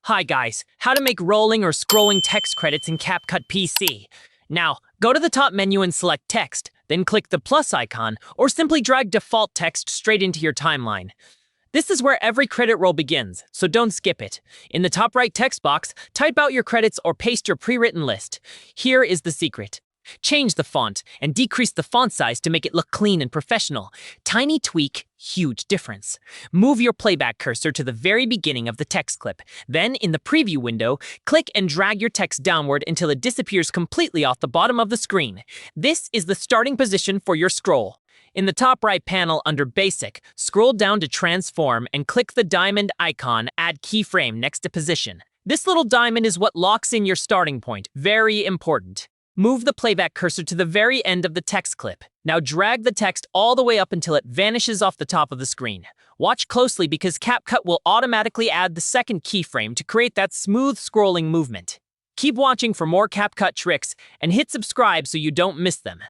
Hi guys, how to make rolling or scrolling text credits in CapCut PC. Now, go to the top menu and select text, then click the plus icon, or simply drag default text straight into your timeline. This is where every credit roll begins, so don't skip it. In the top right text box, type out your credits or paste your pre-written list. Here is the secret. Change the font and decrease the font size to make it look clean and professional. Tiny tweak, huge difference. Move your playback cursor to the very beginning of the text clip. Then, in the preview window, click and drag your text downward until it disappears completely off the bottom of the screen. This is the starting position for your scroll. In the top right panel under Basic, scroll down to Transform and click the diamond icon Add Keyframe next to Position. This little diamond is what locks in your starting point. Very important. Move the playback cursor to the very end of the text clip. Now drag the text all the way up until it vanishes off the top of the screen. Watch closely because CapCut will automatically add the second keyframe to create that smooth scrolling movement. Keep watching for more CapCut tricks and hit subscribe so you don't miss them.